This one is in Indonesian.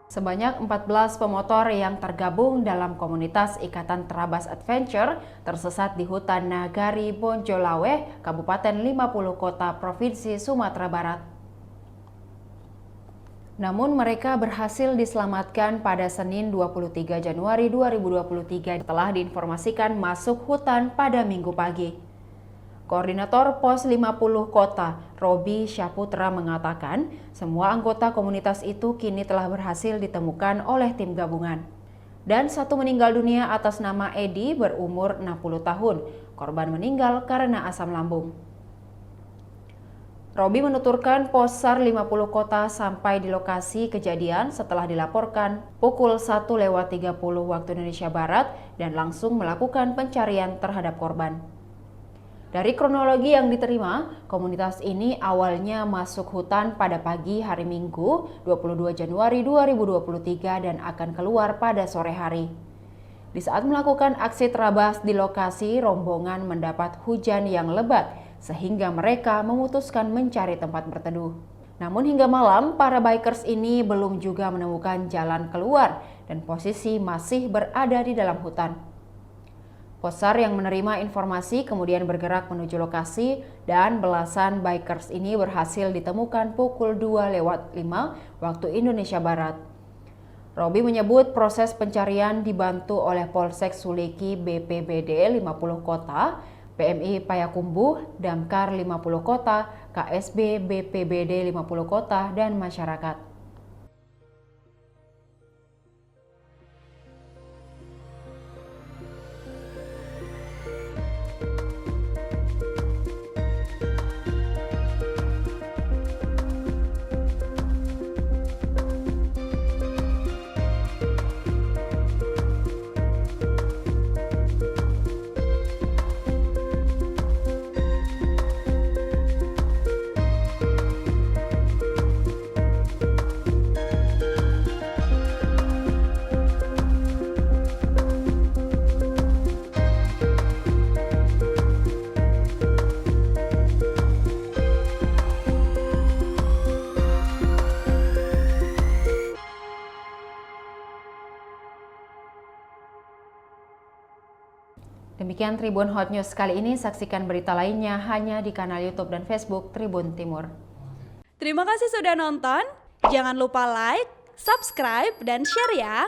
Sebanyak 14 pemotor yang tergabung dalam komunitas Ikatan Trabas Adventure tersesat di hutan Nagari Bonjolaweh, Kabupaten 50 Kota, Provinsi Sumatera Barat. Namun mereka berhasil diselamatkan pada Senin 23 Januari 2023 setelah diinformasikan masuk hutan pada Minggu pagi. Koordinator Pos 50 Kota, Robi Syaputra mengatakan, semua anggota komunitas itu kini telah berhasil ditemukan oleh tim gabungan. Dan satu meninggal dunia atas nama Edi berumur 60 tahun. Korban meninggal karena asam lambung. Robi menuturkan Pos SAR 50 Kota sampai di lokasi kejadian setelah dilaporkan pukul 1:30 waktu Indonesia Barat dan langsung melakukan pencarian terhadap korban. Dari kronologi yang diterima, komunitas ini awalnya masuk hutan pada pagi hari Minggu 22 Januari 2023 dan akan keluar pada sore hari. Di saat melakukan aksi terabas di lokasi, rombongan mendapat hujan yang lebat sehingga mereka memutuskan mencari tempat berteduh. Namun hingga malam, para bikers ini belum juga menemukan jalan keluar dan posisi masih berada di dalam hutan. Posar yang menerima informasi kemudian bergerak menuju lokasi dan belasan bikers ini berhasil ditemukan pukul 2:05 waktu Indonesia Barat. Robi menyebut proses pencarian dibantu oleh Polsek Suliki BPBD 50 Kota, PMI Payakumbuh, Damkar 50 Kota, KSB BPBD 50 Kota, dan masyarakat. Demikian Tribun Hot News kali ini, saksikan berita lainnya hanya di kanal YouTube dan Facebook Tribun Timur. Terima kasih sudah nonton, jangan lupa like, subscribe, dan share ya!